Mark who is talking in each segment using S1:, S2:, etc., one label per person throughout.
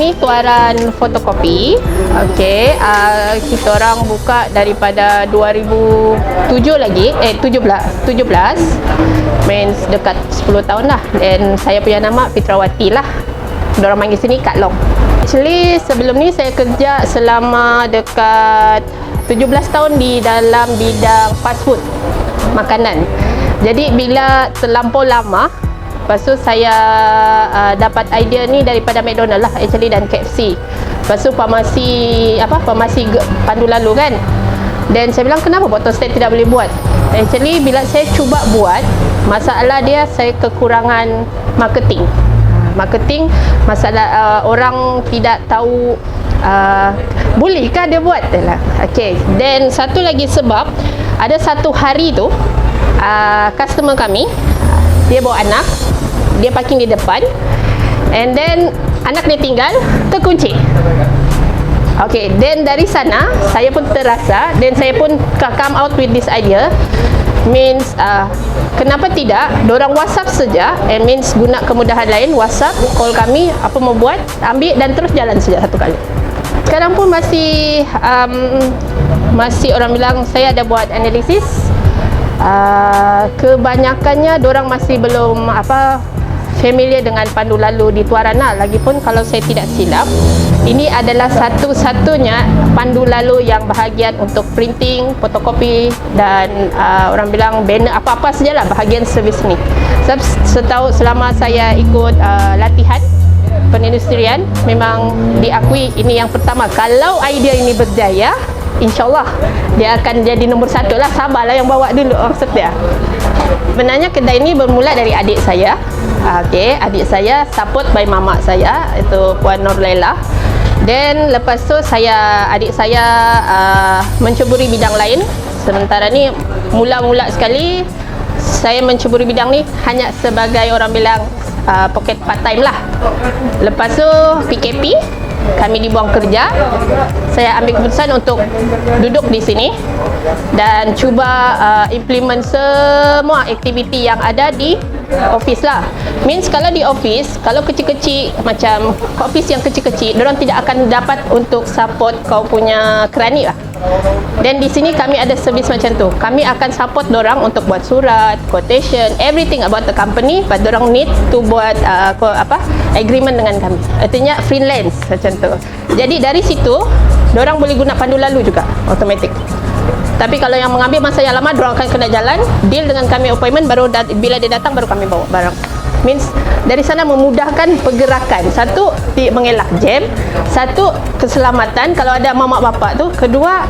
S1: ni tuaran fotokopi. Okey, kita orang buka daripada 2007 lagi, 17 means dekat 10 tahun lah. Dan saya punya nama Fitrawati lah. Diorang panggil sini Kak Long. Actually sebelum ni saya kerja selama dekat 17 tahun di dalam bidang fast food, makanan. Jadi bila terlampau lama, lepas tu saya dapat idea ni daripada McDonald lah actually dan KFC. Lepas tu farmasi pandu lalu kan. Dan saya bilang kenapa botol stand tidak boleh buat. Actually bila saya cuba buat, masalah dia saya kekurangan marketing. Masalah orang tidak tahu bolehkah dia buat lah. Okay. Dan satu lagi sebab ada satu hari tu customer kami dia bawa anak, dia parking di depan, and then anak dia tinggal terkunci. Okay, then dari sana saya pun terasa dan saya pun come out with this idea. Means kenapa tidak dorang WhatsApp saja, and means guna kemudahan lain, WhatsApp, call kami, apa mau buat, ambil dan terus jalan saja satu kali. Sekarang pun masih orang bilang saya ada buat analisis. Kebanyakannya dorang masih belum familiar dengan pandu lalu di Tuarana. Lagipun kalau saya tidak silap, ini adalah satu-satunya pandu lalu yang bahagian untuk printing, fotokopi dan orang bilang banner, apa-apa sajalah bahagian servis ni. Setahu selama saya ikut latihan penindustrian, memang diakui ini yang pertama. Kalau idea ini berjaya, InsyaAllah dia akan jadi nombor 1 lah. Sabarlah yang bawa dulu maksud dia. Sebenarnya kedai ini bermula dari adik saya. Okey, adik saya support by mamak saya, itu Puan Nurlela. Dan lepas tu adik saya menceburi bidang lain. Sementara ni mula-mula sekali saya menceburi bidang ni hanya sebagai orang bilang pocket part time lah. Lepas tu PKP, kami dibuang kerja. Saya ambil keputusan untuk duduk di sini dan cuba implement semua aktiviti yang ada di office lah. Means kalau di office, kalau kecil-kecil macam office yang kecil-kecil, diorang tidak akan dapat untuk support kau punya kerani lah. Dan di sini kami ada servis macam tu. Kami akan support dorang untuk buat surat, quotation, everything about the company, but dorang need to buat agreement dengan kami. Artinya freelance macam tu. Jadi dari situ dorang boleh guna pandu lalu juga automatic. Tapi kalau yang mengambil masa yang lama, dorang akan kena jalan, deal dengan kami appointment, baru bila dia datang baru kami bawa barang. Means dari sana memudahkan pergerakan. Satu, mengelak jam. Satu, keselamatan kalau ada mamak bapak tu. Kedua,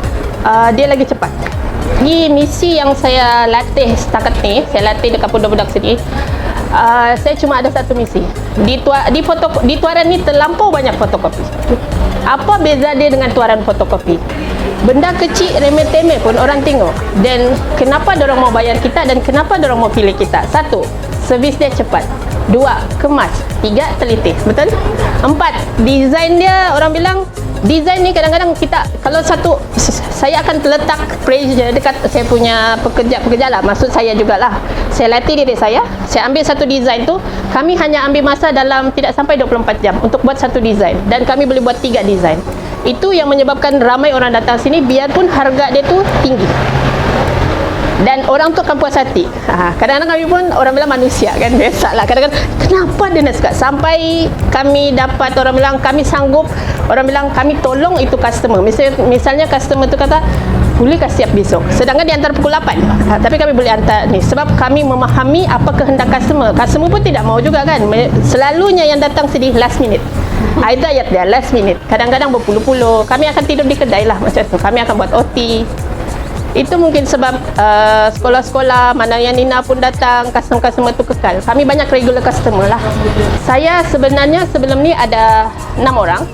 S1: dia lagi cepat. Di misi yang saya latih setakat ni, saya latih dekat budak-budak sini, saya cuma ada satu misi. Di Tuaran ni terlampau banyak fotokopi. Apa beza dia dengan Tuaran fotokopi? Benda kecil remeh-temeh pun orang tengok. Dan kenapa dorang mau bayar kita dan kenapa dorang mau pilih kita? Satu, servis dia cepat. Dua, kemas. Tiga, teliti. Betul? Empat, design dia, orang bilang design ni kadang-kadang kita, kalau satu, saya akan letak pressure dekat saya punya pekerja lah, maksud saya jugalah. Saya latih diri saya ambil satu design tu, kami hanya ambil masa dalam tidak sampai 24 jam untuk buat satu design, dan kami boleh buat 3 design. Itu yang menyebabkan ramai orang datang sini, biarpun harga dia tu tinggi. Dan orang tu akan puas hati. Kadang-kadang kami pun orang bilang manusia kan, biasalah. Kadang-kadang kenapa dia nak suka? Sampai kami dapat orang bilang kami sanggup, orang bilang kami tolong itu customer. Misalnya customer tu kata boleh siap besok, sedangkan dia hantar pukul 8. Tapi kami boleh hantar ni sebab kami memahami apa kehendak customer. Customer pun tidak mau juga kan. Selalunya yang datang sini last minute. Itu ayat dia, last minute. Kadang-kadang berpuluh-puluh. Kami akan tidur di kedai lah macam tu. Kami akan buat OT. Itu mungkin sebab sekolah-sekolah mana yang Nina pun datang, customer-customer tu kekal. Kami banyak regular customer lah. Saya sebenarnya sebelum ni ada 6 orang.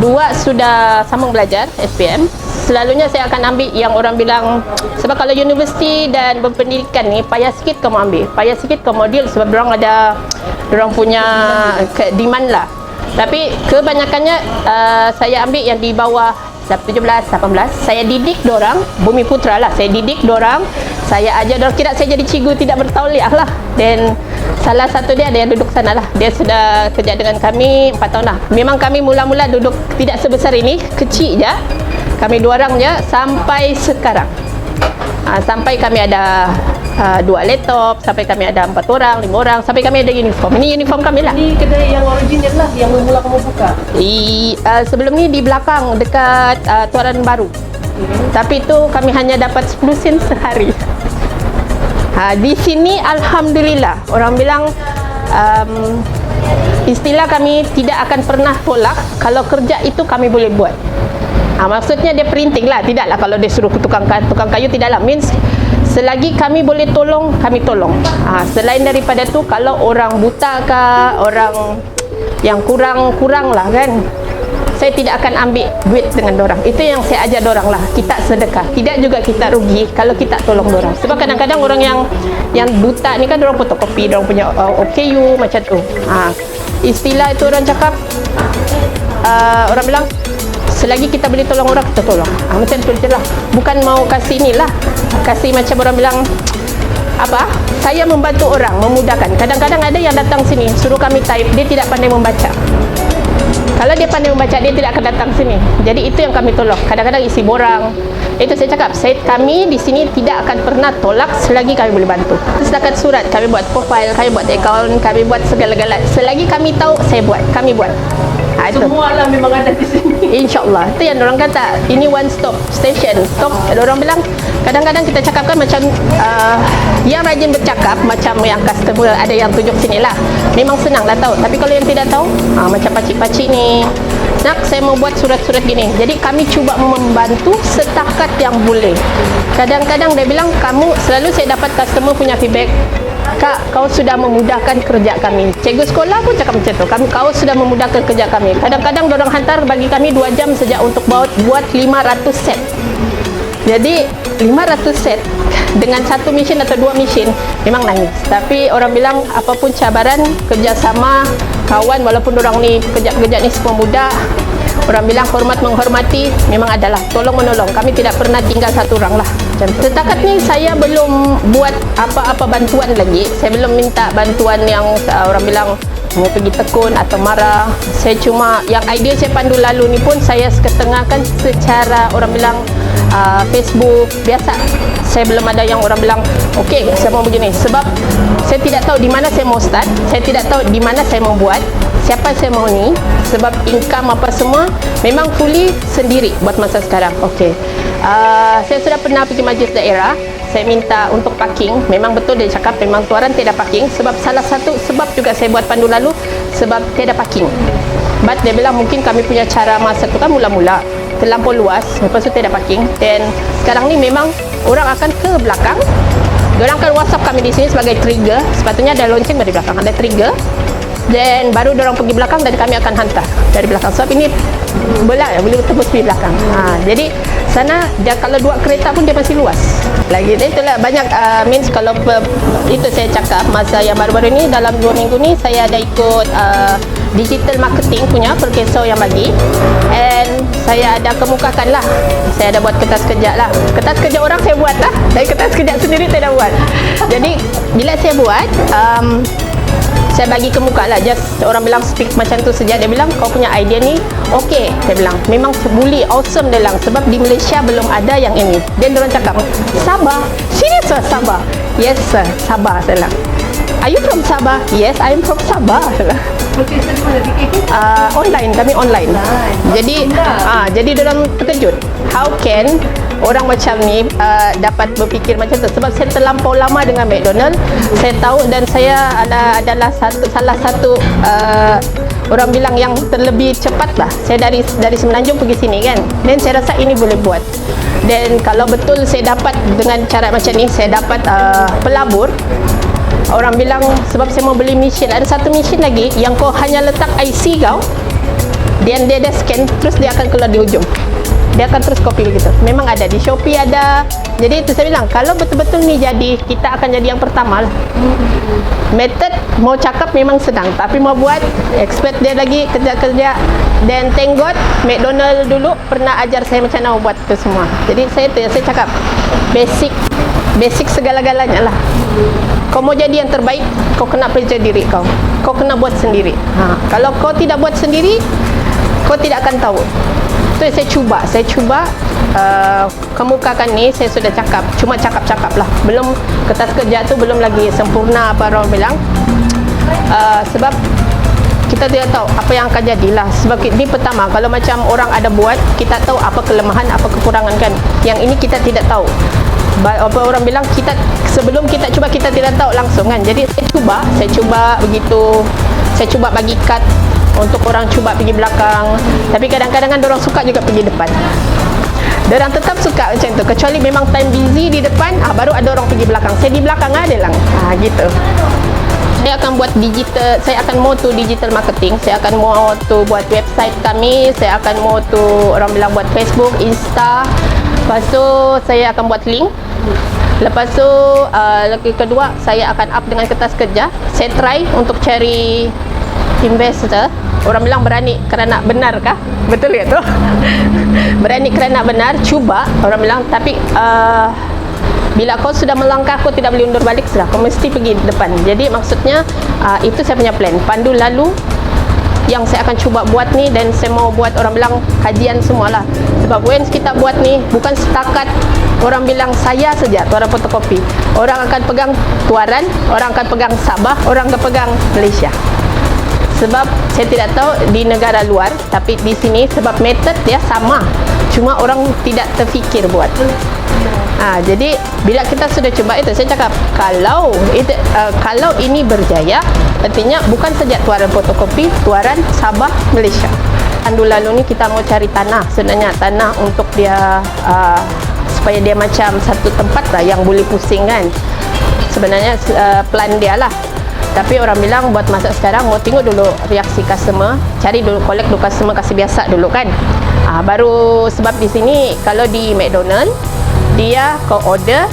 S1: 2 sudah sambung belajar SPM. Selalunya saya akan ambil yang orang bilang, sebab kalau universiti dan berpendidikan ni payah sikit kamu ambil, payah sikit kamu deal sebab dorang punya demand lah. Tapi kebanyakannya saya ambil yang di bawah 17, 18. Saya didik dorang, Bumi Putra lah. Saya didik dorang, saya ajar dorang. Kira saya jadi cikgu tidak bertauliah lah. Dan salah satu dia ada yang duduk sana lah. Dia sudah kerja dengan kami 4 tahun lah. Memang kami mula-mula duduk tidak sebesar ini, kecil je. Kami 2 orang je sampai sekarang. Sampai kami ada 2 laptop, sampai kami ada 4 orang, 5 orang, sampai kami ada uniform. Ini uniform kami lah.
S2: Ini kedai yang original lah, yang mula kamu buka.
S1: Sebelum ni di belakang dekat Tuaran Baru. Tapi tu kami hanya dapat 10 sen sehari. Di sini alhamdulillah orang bilang istilah kami tidak akan pernah tolak kalau kerja itu kami boleh buat. Maksudnya dia printing lah, tidaklah kalau dia suruh tukang kayu tidaklah, means selagi kami boleh tolong, kami tolong. Selain daripada tu, kalau orang buta ke, orang yang kurang lah kan, saya tidak akan ambil duit dengan dorang. Itu yang saya ajar dorang lah, kita sedekah. Tidak juga kita rugi kalau kita tolong dorang. Sebab kadang-kadang orang yang buta ni kan dorang fotokopi, dorang punya OKU macam tu. Istilah itu orang cakap, orang bilang, selagi kita boleh tolong orang, kita tolong. Macam tu je lah. Bukan mau kasih ni lah, kasih macam orang bilang apa, saya membantu orang, memudahkan. Kadang-kadang ada yang datang sini suruh kami type, dia tidak pandai membaca. Kalau dia pandai membaca, dia tidak akan datang sini. Jadi itu yang kami tolong. Kadang-kadang isi borang. Itu saya cakap, kami di sini tidak akan pernah tolak selagi kami boleh bantu. Setakat surat, kami buat profile, kami buat account, kami buat segala-galanya. Selagi kami tahu, saya buat, kami buat.
S2: Semua lah memang ada di sini.
S1: InsyaAllah. Itu yang orang kata, ini one stop station. Stop. Orang bilang, kadang-kadang kita cakapkan macam yang rajin bercakap, macam yang customer ada yang tunjuk sini lah. Memang senang lah tahu. Tapi kalau yang tidak tahu, macam pakcik-pakcik ni, nak saya mau buat surat-surat gini. Jadi kami cuba membantu setakat yang boleh. Kadang-kadang dia bilang, selalu saya dapat customer punya feedback, Kak, kau sudah memudahkan kerja kami. Cikgu sekolah pun cakap macam tu. Kau sudah memudahkan kerja kami. Kadang-kadang dorang hantar bagi kami 2 jam saja untuk buat 500 set. Jadi 500 set dengan 1 mesin atau 2 mesin memang nangis. Tapi orang bilang apapun cabaran, kerjasama, kawan, walaupun orang ni kerja-kerja ni semua mudah, orang bilang hormat menghormati, memang adalah tolong menolong. Kami tidak pernah tinggal satu orang lah. Setakat ni saya belum buat apa-apa bantuan lagi. Saya belum minta bantuan yang orang bilang mau pergi tekun atau marah. Saya cuma yang idea saya pandu lalu ni pun saya ketengahkan secara orang bilang Facebook biasa. Saya belum ada yang orang bilang okey saya mau begini, sebab saya tidak tahu di mana saya mau start, saya tidak tahu di mana saya mau buat, siapa saya mau ni, sebab income apa semua memang fully sendiri buat masa sekarang. Okey, saya sudah pernah pergi majlis daerah, saya minta untuk parking. Memang betul dia cakap memang Tuaran tiada parking, sebab salah satu sebab juga saya buat pandu lalu sebab tiada parking. But dia bilang mungkin kami punya cara masa tu kan mula-mula terlampau luas, lepas tu tiada parking. Dan sekarang ni memang orang akan ke belakang, diorang akan WhatsApp kami di sini sebagai trigger. Sepatutnya ada lonceng dari belakang, ada trigger, dan baru diorang pergi belakang dan kami akan hantar dari belakang. Sebab ini belak ya, boleh tembus di belakang. Jadi sana dia kalau 2 kereta pun dia masih luas lagi. Dan itulah banyak means kalau itu saya cakap masa yang baru-baru ni, dalam 2 minggu ni saya ada ikut digital marketing punya Perkesau yang bagi, and saya ada kemukakan lah. Saya ada buat kertas kerja lah. Kertas kerja orang saya buat lah, tapi kertas kerja sendiri saya dah buat. Jadi bila saya buat, saya bagi ke muka lah, just orang bilang speak macam tu saja. Dia bilang kau punya idea ni okey, dia bilang memang bully awesome. Dia bilang sebab di Malaysia belum ada yang ini. Dan dia orang cakap Sabah, serius sir, Sabah? Yes sir, Sabah. Saya bilang are you from Sabah? Yes, I am from Sabah. Online, kami online. Jadi diorang terkejut. How can orang macam ni dapat berfikir macam tu? Sebab saya terlampau lama dengan McDonald. Saya tahu dan saya adalah salah satu orang bilang yang terlebih cepat lah. Saya dari Semenanjung pergi sini kan. Dan saya rasa ini boleh buat. Dan kalau betul saya dapat dengan cara macam ni, saya dapat pelabur. Orang bilang sebab saya mau beli mesin, ada satu mesin lagi yang kau hanya letak IC kau, dan dia scan terus dia akan keluar di hujung. Dia akan terus copy begitu. Memang ada di Shopee ada. Jadi itu saya bilang kalau betul-betul ni jadi, kita akan jadi yang pertama lah. Method mau cakap memang senang, tapi mau buat expert dia lagi kerja-kerja. Dan thank God McDonald dulu pernah ajar saya macam mana buat itu semua. Jadi saya cakap basic segala-galanya lah. Kau mau jadi yang terbaik, kau kena pelajari diri kau. Kau kena buat sendiri. Kalau kau tidak buat sendiri, kau tidak akan tahu. Itu saya cuba kemukakan ni. Saya sudah cakap, cuma cakap lah. Belum kertas kerja tu belum lagi sempurna apa orang bilang. Sebab kita tidak tahu apa yang akan jadilah. Sebab ini pertama, kalau macam orang ada buat, kita tahu apa kelemahan, apa kekurangan kan. Yang ini kita tidak tahu. Apa orang bilang, kita sebelum kita cuba, kita tidak tahu langsung kan. Jadi saya cuba begitu. Saya cuba bagi cut untuk orang cuba pergi belakang. Tapi kadang-kadang kan orang suka juga pergi depan. Diorang tetap suka macam tu. Kecuali memang time busy di depan, baru ada orang pergi belakang. Saya di belakang ada lah. Gitu. Saya akan buat digital, saya akan mau tu digital marketing. Saya akan mau tu buat website kami. Saya akan mau tu orang bilang buat Facebook, Insta. Lepas tu saya akan buat link. Lepas tu kedua, saya akan up dengan kertas kerja. Saya try untuk cari investor. Orang bilang berani kerana benar kah? Betul ke tu? Berani kerana benar, cuba. Orang bilang, tapi bila kau sudah melangkah, kau tidak boleh undur balik sudah. Kau mesti pergi depan. Jadi maksudnya itu saya punya plan. Pandu lalu yang saya akan cuba buat ni, dan saya mau buat orang bilang kajian semualah. Sebab when kita buat ni bukan setakat orang bilang saya saja tuaran fotokopi. Orang akan pegang tuaran, orang akan pegang Sabah, orang akan pegang Malaysia. Sebab saya tidak tahu di negara luar, tapi di sini sebab method dia sama, cuma orang tidak terfikir buat. Jadi bila kita sudah cuba itu, saya cakap kalau ini berjaya, artinya bukan saja tuaran fotokopi, tuaran Sabah, Malaysia. Pandu lalu ni kita mau cari tanah, sebenarnya tanah untuk dia supaya dia macam satu tempat lah yang boleh pusing kan. Sebenarnya plan dia lah. Tapi orang bilang buat masa sekarang mau tengok dulu reaksi customer, cari dulu, collect dulu customer, kasih biasa dulu kan. Baru sebab di sini kalau di McDonald dia kau order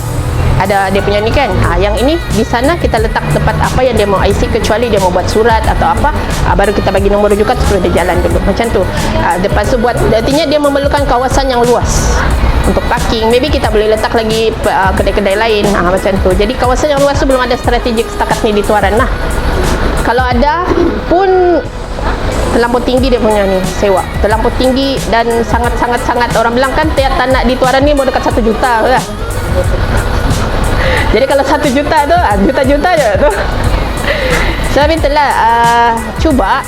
S1: ada dia punya ni kan. Yang ini di sana kita letak tempat apa yang dia mau IC, kecuali dia mau buat surat atau apa, baru kita bagi nombor rujukan terus dia jalan dulu macam tu. Lepas tu buat, artinya dia memerlukan kawasan yang luas untuk parking. Maybe kita boleh letak lagi kedai-kedai lain macam tu. Jadi kawasan yang luas tu belum ada strategik setakat ni di Tuaran lah. Kalau ada pun terlampau tinggi dia punya ni sewa, terlampau tinggi dan sangat orang bilang kan tiap tanah di Tuaran ni mau dekat 1 juta lah. Jadi kalau 1 juta tu juta-juta je tu. Sebab itulah cuba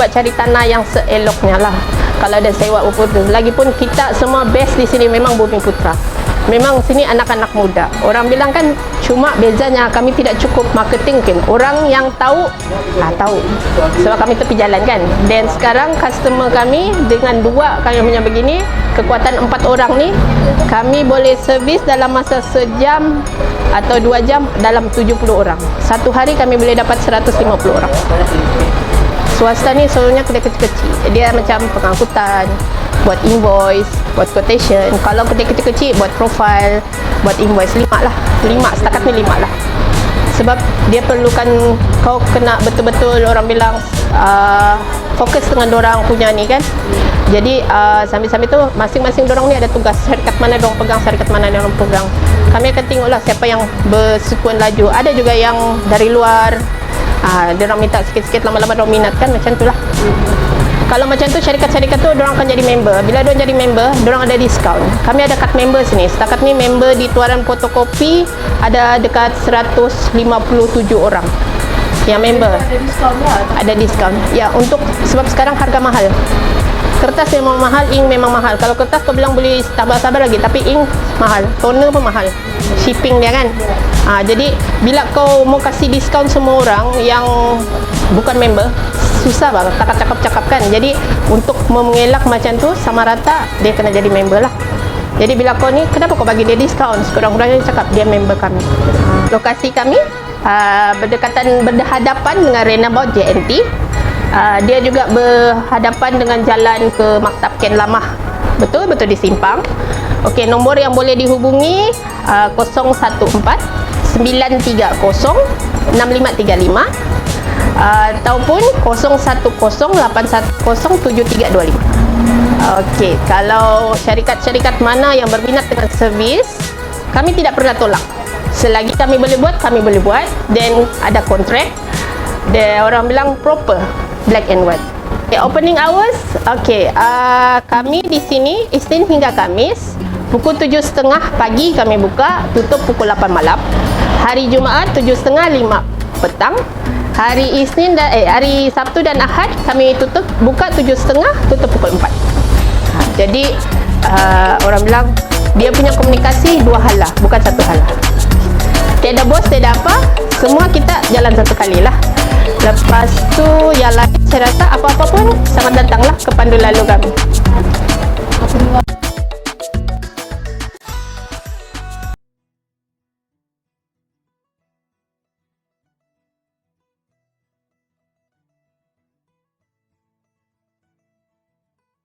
S1: cari tanah yang seeloknya lah. Kalau ada sewa tu, lagipun kita semua best di sini memang Bumiputra. Memang sini anak-anak muda. Orang bilang kan cuma bezanya kami tidak cukup marketing mungkin. Orang yang tahu tahu. Sebab kami tepi jalan kan. Dan sekarang customer kami dengan 2 kami punya begini, kekuatan 4 orang ni, kami boleh servis dalam masa sejam atau 2 jam dalam 70 orang. Satu hari kami boleh dapat 150 orang. Swasta ni sebenarnya kedai kecil-kecil. Dia macam pengangkutan, buat invoice, buat quotation. Kalau kedai kecil-kecil buat profile, buat invoice 5 lah. 5 setakat ni 5 lah. Sebab dia perlukan kau kena betul-betul orang bilang fokus dengan dorang punya ni kan. Jadi sambil-sambil tu masing-masing dorang ni ada tugas. Syarikat mana dorang pegang, syarikat mana dorang pegang. Kami akan tengoklah siapa yang bersekuan laju. Ada juga yang dari luar. Diorang minta sikit-sikit, lama-lama diorang minat kan, macam tu lah. Kalau macam tu syarikat-syarikat tu diorang akan jadi member. Bila diorang jadi member, diorang ada diskaun. Kami ada kad member sini. Setakat ni member di Tuaran Fotokopi ada dekat 157 orang yang member.
S2: Ada diskaun lah.
S1: Ada diskaun. Ya, untuk sebab sekarang harga mahal. Kertas memang mahal, ink memang mahal. Kalau kertas kau bilang boleh sabar-sabar lagi, tapi ink mahal, toner pun mahal, shipping dia kan. Jadi bila kau mau kasih diskaun semua orang yang bukan member, susah banget cakap kan. Jadi untuk mengelak macam tu sama rata, dia kena jadi member lah. Jadi bila kau ni, kenapa kau bagi dia diskaun? Sekurang-kurangnya cakap dia member kami. Lokasi kami berhadapan dengan Renabout JNT. Dia juga berhadapan dengan jalan ke Maktab Ken Lamah. Betul-betul di simpang. Okey, nombor yang boleh dihubungi 014 930 6535. ataupun 0108107325. Okey, kalau syarikat-syarikat mana yang berminat dengan servis, kami tidak pernah tolak. Selagi kami boleh buat, kami boleh buat. Dan ada kontrak. Dia orang bilang proper, black and white. Okay, opening hours, okey, kami di sini Isnin hingga Kamis pukul 7.30 pagi kami buka, tutup pukul 8 malam. Hari Jumaat 7.30 5 petang. Hari Isnin dan hari Sabtu dan Ahad kami buka 7.30, tutup pukul 4. Jadi orang bilang dia punya komunikasi dua hala, bukan satu hala. Tiada bos, tiada apa, semua kita jalan satu kali lah. Lepas tu yang lain saya rasa apa-apa pun sangat datanglah ke Pandu Lalu kami.